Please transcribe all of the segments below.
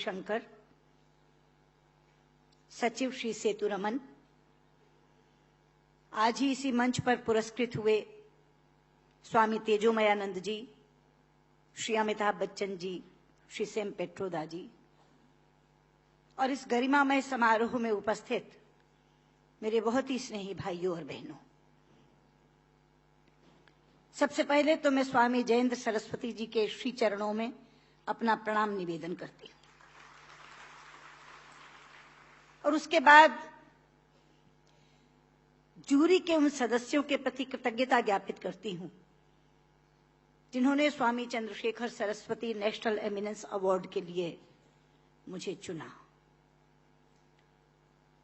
शंकर, सचिव श्री सेतुरमन, आज ही इसी मंच पर पुरस्कृत हुए स्वामी तेजोमयानंद जी, श्री अमिताभ बच्चन जी, श्री सेम पेट्रोदा जी, और इस गरिमामय समारोह में उपस्थित मेरे बहुत ही स्नेही भाइयों और बहनों, सबसे पहले तो मैं स्वामी जयेंद्र सरस्वती जी के श्री चरणों में अपना प्रणाम निवेदन करती हूं, और उसके बाद जूरी के उन सदस्यों के प्रति कृतज्ञता ज्ञापित करती हूं जिन्होंने Swami Chandrashekhar Saraswati national eminence award के लिए मुझे चुना।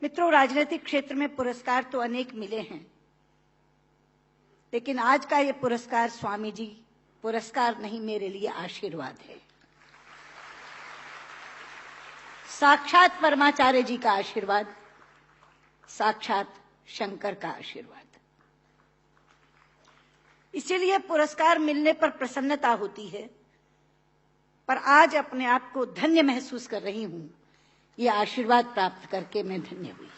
मित्रों, राजनीतिक क्षेत्र में पुरस्कार तो अनेक मिले हैं, लेकिन आज का ये पुरस्कार स्वामी जी पुरस्कार नहीं, मेरे लिए आशीर्वाद है। साक्षात परमाचार्य जी का आशीर्वाद, साक्षात शंकर का आशीर्वाद। इसीलिए पुरस्कार मिलने पर प्रसन्नता होती है, पर आज अपने आप को धन्य महसूस कर रही हूं। ये आशीर्वाद प्राप्त करके मैं धन्य हुई।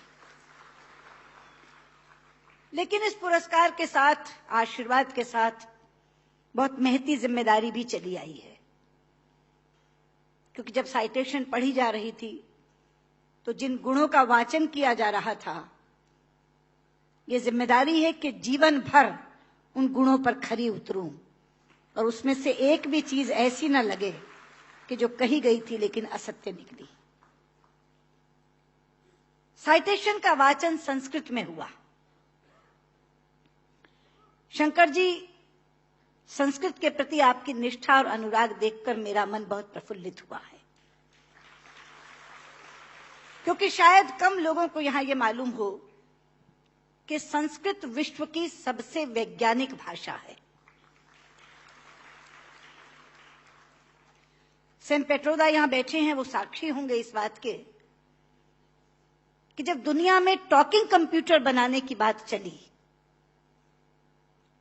लेकिन इस पुरस्कार के साथ, आशीर्वाद के साथ बहुत महती जिम्मेदारी भी चली आई है, क्योंकि जब साइटेशन पढ़ी जा रही थी तो जिन गुणों का वाचन किया जा रहा था, ये जिम्मेदारी है कि जीवन भर उन गुणों पर खरी उतरूं और उसमें से एक भी चीज ऐसी न लगे कि जो कही गई थी लेकिन असत्य निकली। साइटेशन का वाचन संस्कृत में हुआ। शंकर जी, संस्कृत के प्रति आपकी निष्ठा और अनुराग देखकर मेरा मन बहुत प्रफुल्लित हुआ है, क्योंकि शायद कम लोगों को यहां यह मालूम हो कि संस्कृत विश्व की सबसे वैज्ञानिक भाषा है। सेम पेट्रोदा यहां बैठे हैं, वो साक्षी होंगे इस बात के कि जब दुनिया में टॉकिंग कंप्यूटर बनाने की बात चली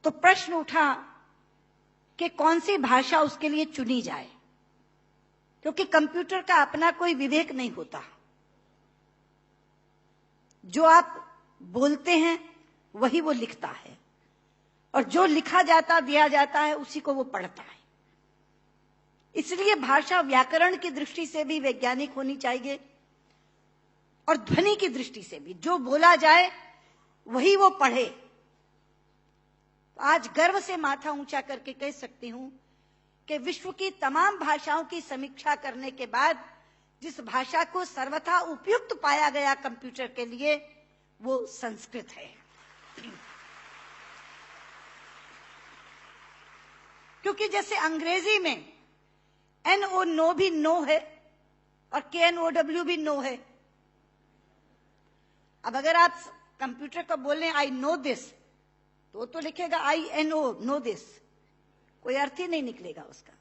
तो प्रश्न उठा कि कौन सी भाषा उसके लिए चुनी जाए, क्योंकि कंप्यूटर का अपना कोई विवेक नहीं होता। जो आप बोलते हैं वही वो लिखता है, और जो लिखा जाता दिया जाता है उसी को वो पढ़ता है। इसलिए भाषा व्याकरण की दृष्टि से भी वैज्ञानिक होनी चाहिए और ध्वनि की दृष्टि से भी। जो बोला जाए वही वो पढ़े। आज गर्व से माथा ऊंचा करके कह सकती हूं कि विश्व की तमाम भाषाओं की समीक्षा करने के बाद जिस भाषा को सर्वथा उपयुक्त पाया गया कंप्यूटर के लिए, वो संस्कृत है। क्योंकि जैसे अंग्रेजी में NO नो भी नो है और KNOW भी नो है। अब अगर आप कंप्यूटर को बोल रहे आई नो दिस, तो लिखेगा INO नो दिस, कोई अर्थ ही नहीं निकलेगा उसका।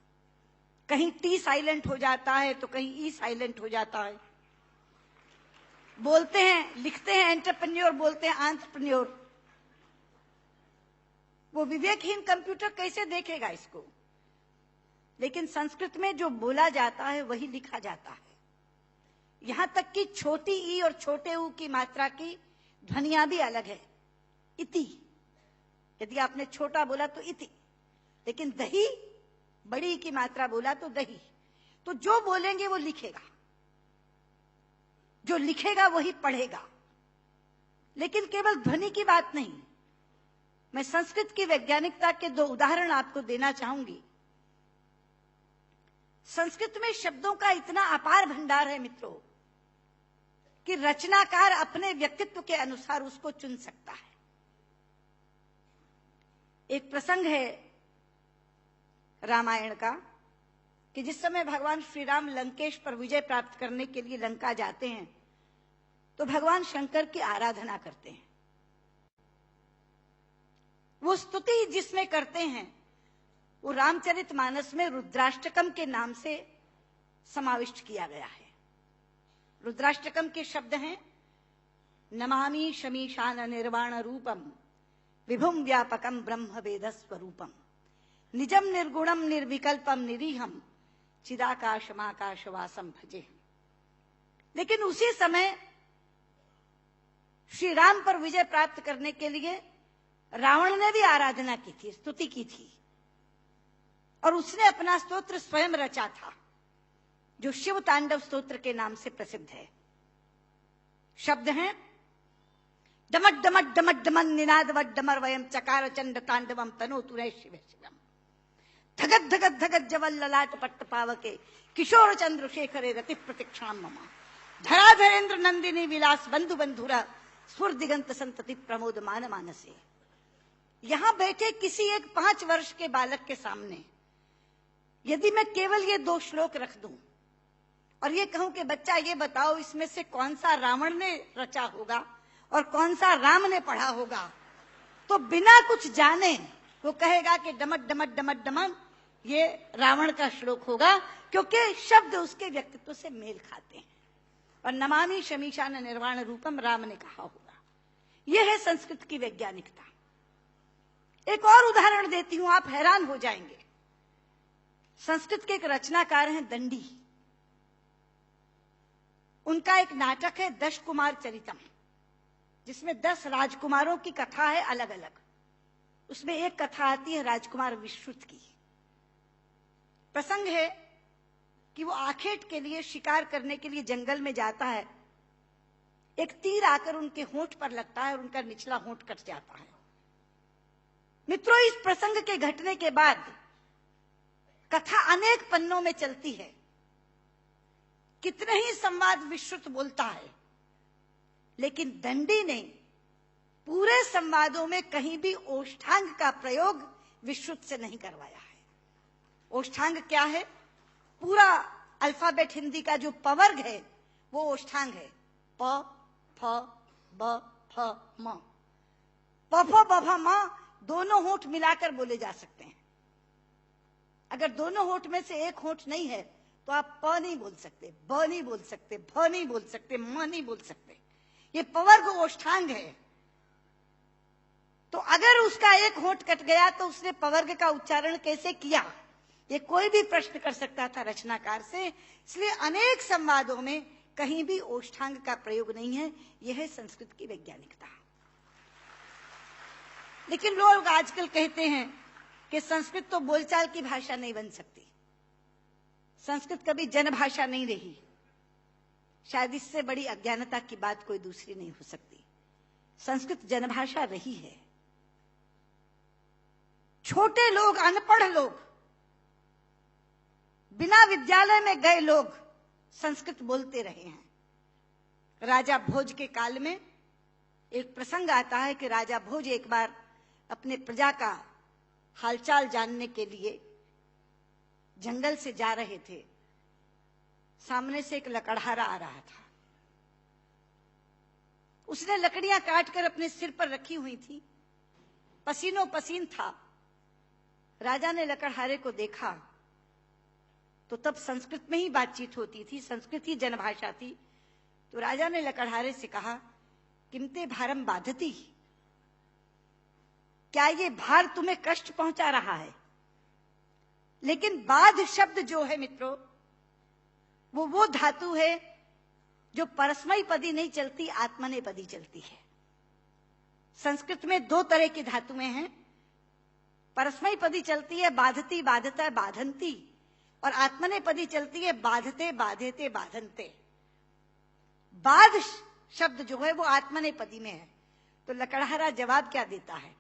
कहीं T साइलेंट हो जाता है तो कहीं E साइलेंट हो जाता है। बोलते हैं, लिखते हैं एंटरप्रेन्योर, बोलते हैं एंटरप्रेन्योर। वो विवेकहीन कंप्यूटर कैसे देखेगा इसको? लेकिन संस्कृत में जो बोला जाता है वही लिखा जाता है। यहां तक कि छोटी ई और छोटे ऊ की मात्रा की ध्वनियां भी अलग है। इति, यदि आपने छोटा बोला तो इति, लेकिन दही, बड़ी की मात्रा बोला तो दही। तो जो बोलेंगे वो लिखेगा, जो लिखेगा वही पढ़ेगा। लेकिन केवल ध्वनि की बात नहीं, मैं संस्कृत की वैज्ञानिकता के दो उदाहरण आपको देना चाहूंगी। संस्कृत में शब्दों का इतना अपार भंडार है मित्रों कि रचनाकार अपने व्यक्तित्व के अनुसार उसको चुन सकता है। एक प्रसंग है रामायण का कि जिस समय भगवान श्री राम लंकेश पर विजय प्राप्त करने के लिए लंका जाते हैं तो भगवान शंकर की आराधना करते हैं। वो स्तुति जिसमें करते हैं वो रामचरितमानस में रुद्राष्टकम के नाम से समाविष्ट किया गया है। रुद्राष्टकम के शब्द हैं, नमामि शमीशान निर्वाण रूपम विभुम व्यापकम ब्रह्म वेद स्वरूपम निजम निर्गुणम निर्विकल्पम निरीहम चिदाकाशमाकाशवासम भजे। लेकिन उसी समय श्री राम पर विजय प्राप्त करने के लिए रावण ने भी आराधना की थी, स्तुति की थी, और उसने अपना स्तोत्र स्वयं रचा था, जो शिव तांडव स्तोत्र के नाम से प्रसिद्ध है। शब्द हैं डमट डमट डमट डमन निनाद वट डमर वयम चकार चंड तांडवम तनो तुरय शिव शिवम धगत धगत धगत जवल ललाट पट्ट पावके किशोर चंद्रशेखरे रति प्रतिक्षाम मम धराधरेन्द्र नंदिनी विलास बंधु बंधुरा स्फुर दिगंत संतति प्रमोद मान मानसे। यहां बैठे किसी एक 5 वर्ष के बालक के सामने यदि मैं केवल ये 2 श्लोक रख दूं और ये कहूं कि बच्चा ये बताओ इसमें से कौन सा रावण ने रचा होगा और कौन सा राम ने पढ़ा होगा, तो बिना कुछ जाने वो कहेगा कि डमट डमट डमट डमन ये रावण का श्लोक होगा, क्योंकि शब्द उसके व्यक्तित्व से मेल खाते हैं। और नमामि शमीशान निर्वाण रूपम राम ने कहा होगा। यह है संस्कृत की वैज्ञानिकता। एक और उदाहरण देती हूं, आप हैरान हो जाएंगे। संस्कृत के एक रचनाकार हैं दंडी, उनका एक नाटक है 10 कुमार चरितम, जिसमें 10 राजकुमारों की कथा है अलग अलग। उसमें एक कथा आती है राजकुमार विश्रुत की। प्रसंग है कि वो आखेट के लिए शिकार करने के लिए जंगल में जाता है। एक तीर आकर उनके होंठ पर लगता है और उनका निचला होंठ कट जाता है। मित्रों, इस प्रसंग के घटने के बाद कथा अनेक पन्नों में चलती है। कितने ही संवाद विश्रुत बोलता है, लेकिन दंडी ने पूरे संवादों में कहीं भी ओष्ठांग का प्रयोग विश्रुत से नहीं करवाया है। ओष्ठांग क्या है? पूरा अल्फाबेट हिंदी का जो पवर्ग है वो ओष्ठांग है। प फ ब फ म। प फ ब फ म दोनों होंठ मिलाकर बोले जा सकते हैं। अगर दोनों होंठ में से एक होंठ नहीं है तो आप प नहीं बोल सकते, ब नहीं बोल सकते, भ नहीं बोल सकते, म नहीं बोल सकते। ये पवर्ग ओष्ठांग है। तो अगर उसका एक होंठ कट गया तो उसने पवर्ग का उच्चारण कैसे किया, ये कोई भी प्रश्न कर सकता था रचनाकार से। इसलिए अनेक संवादों में कहीं भी ओष्ठांग का प्रयोग नहीं है। यह है संस्कृत की वैज्ञानिकता। लेकिन लोग आजकल कहते हैं कि संस्कृत तो बोलचाल की भाषा नहीं बन सकती, संस्कृत कभी जनभाषा नहीं रही। शायद इससे बड़ी अज्ञानता की बात कोई दूसरी नहीं हो सकती। संस्कृत जनभाषा रही है। छोटे लोग, अनपढ़ लोग, बिना विद्यालय में गए लोग संस्कृत बोलते रहे हैं। राजा भोज के काल में एक प्रसंग आता है कि राजा भोज एक बार अपने प्रजा का हालचाल जानने के लिए जंगल से जा रहे थे। सामने से एक लकड़हारा आ रहा था। उसने लकड़ियां काटकर अपने सिर पर रखी हुई थी, पसीनों पसीन था। राजा ने लकड़हारे को देखा तो तब संस्कृत में ही बातचीत होती थी, संस्कृत ही जनभाषा थी। तो राजा ने लकड़हारे से कहा, किमते भारम बाधती, क्या ये भार तुम्हें कष्ट पहुंचा रहा है? लेकिन बाध शब्द जो है मित्रों, वो धातु है जो परस्मैपदी नहीं चलती, आत्मनेपदी चलती है। संस्कृत में 2 तरह की धातुएं हैं। परस्मैपदी चलती है बाधती, बाधता, बाधंती, और आत्मनेपदी चलती है बाधते, बाधेते, बाधनते। बाध शब्द जो है वो आत्मनेपदी में है। तो लकड़हारा जवाब क्या देता है?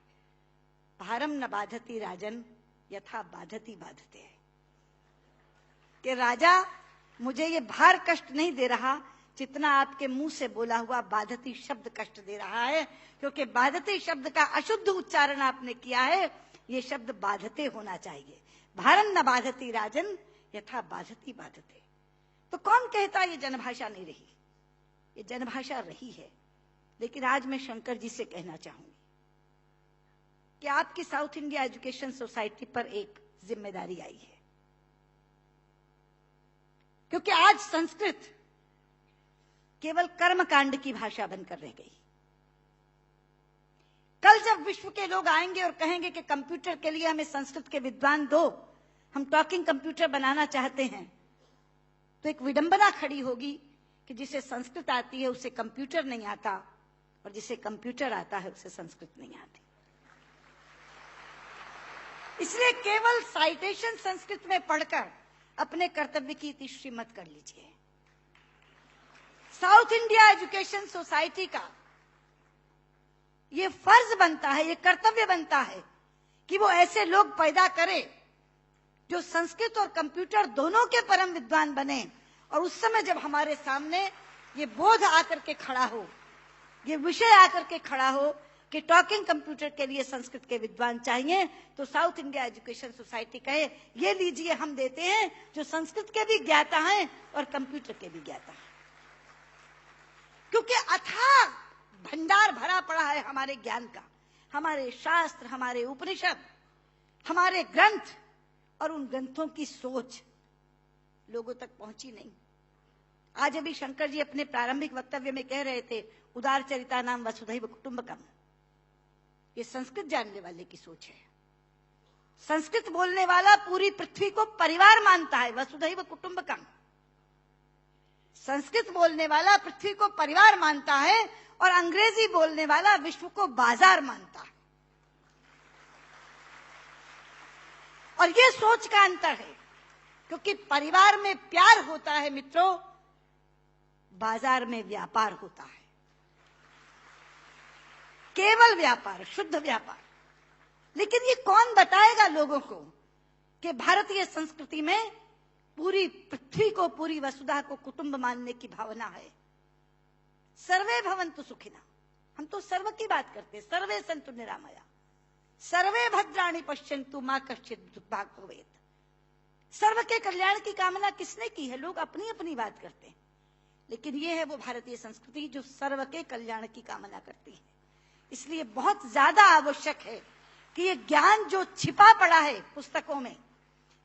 भारम न बाधती राजन यथा बाधती बाधते। कि राजा, मुझे ये भार कष्ट नहीं दे रहा जितना आपके मुंह से बोला हुआ बाधती शब्द कष्ट दे रहा है, क्योंकि बाधती शब्द का अशुद्ध उच्चारण आपने किया है। ये शब्द बाधते होना चाहिए। भारम न बाधती राजन यथा बाधती बाधते। तो कौन कहता ये जनभाषा नहीं रही? ये जनभाषा रही है। लेकिन आज मैं शंकर जी से कहना चाहूंगी कि आपकी साउथ इंडिया एजुकेशन सोसाइटी पर एक जिम्मेदारी आई है, क्योंकि आज संस्कृत केवल कर्मकांड की भाषा बनकर रह गई। कल जब विश्व के लोग आएंगे और कहेंगे कि कंप्यूटर के लिए हमें संस्कृत के विद्वान दो, हम टॉकिंग कंप्यूटर बनाना चाहते हैं, तो एक विडंबना खड़ी होगी कि जिसे संस्कृत आती है उसे कंप्यूटर नहीं आता, और जिसे कंप्यूटर आता है उसे संस्कृत नहीं आती। इसलिए केवल साइटेशन संस्कृत में पढ़कर अपने कर्तव्य की तीसरी मत कर लीजिए। साउथ इंडिया एजुकेशन सोसाइटी का ये फर्ज बनता है, ये कर्तव्य बनता है कि वो ऐसे लोग पैदा करे जो संस्कृत और कंप्यूटर दोनों के परम विद्वान बने। और उस समय जब हमारे सामने ये बोध आकर के खड़ा हो, ये विषय आकर के खड़ा हो कि टॉकिंग कंप्यूटर के लिए संस्कृत के विद्वान चाहिए, तो साउथ इंडिया एजुकेशन सोसाइटी कहे ये लीजिए, हम देते हैं जो संस्कृत के भी ज्ञाता हैं और कंप्यूटर के भी ज्ञाता हैं। क्योंकि अथाह भंडार भरा पड़ा है हमारे ज्ञान का, हमारे शास्त्र, हमारे उपनिषद, हमारे ग्रंथ, और उन ग्रंथों की सोच लोगों तक पहुंची नहीं। आज अभी शंकर जी अपने प्रारंभिक वक्तव्य में कह रहे थे, उदार चरिता नाम वसुधैव कुटुंबकम। ये संस्कृत जानने वाले की सोच है। संस्कृत बोलने वाला पूरी पृथ्वी को परिवार मानता है, वसुधैव कुटुंबकम। संस्कृत बोलने वाला पृथ्वी को परिवार मानता है, और अंग्रेजी बोलने वाला विश्व को बाजार मानता है। और ये सोच का अंतर है, क्योंकि परिवार में प्यार होता है मित्रों, बाजार में व्यापार होता है। केवल व्यापार, शुद्ध व्यापार। लेकिन ये कौन बताएगा लोगों को कि भारतीय संस्कृति में पूरी पृथ्वी को, पूरी वसुधा को कुटुंब मानने की भावना है। सर्वे भवन्तु सुखिनः, हम तो सर्व की बात करते हैं। सर्वे सन्तु निरामया, सर्वे भद्राणि पश्यन्तु मा कश्चित् दुर्भाग् भवेत्। सर्व के कल्याण की कामना किसने की है? लोग अपनी अपनी बात करते हैं, लेकिन ये है वो भारतीय संस्कृति जो सर्व के कल्याण की कामना करती है। इसलिए बहुत ज्यादा आवश्यक है कि ये ज्ञान जो छिपा पड़ा है पुस्तकों में,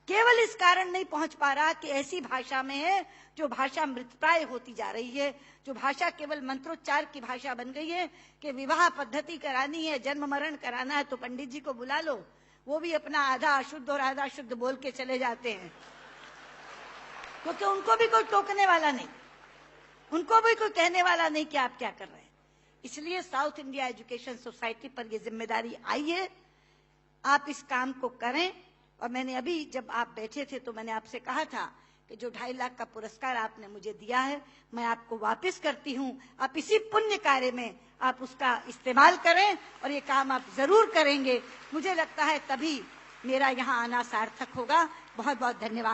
केवल इस कारण नहीं पहुंच पा रहा कि ऐसी भाषा में है जो भाषा मृतप्राय होती जा रही है, जो भाषा केवल मंत्रोच्चार की भाषा बन गई है कि विवाह पद्धति करानी है, जन्म मरण कराना है तो पंडित जी को बुला लो, वो भी अपना आधा अशुद्ध और आधा शुद्ध बोल के चले जाते हैं, क्योंकि उनको भी कोई टोकने वाला नहीं, उनको भी कोई कहने वाला नहीं कि आप क्या कर रहे हैं। इसलिए साउथ इंडिया एजुकेशन सोसाइटी पर यह जिम्मेदारी आई है, आप इस काम को करें। और मैंने अभी जब आप बैठे थे तो मैंने आपसे कहा था कि जो 2.5 लाख का पुरस्कार आपने मुझे दिया है, मैं आपको वापस करती हूं। आप इसी पुण्य कार्य में आप उसका इस्तेमाल करें, और ये काम आप जरूर करेंगे। मुझे लगता है तभी मेरा यहाँ आना सार्थक होगा। बहुत बहुत धन्यवाद।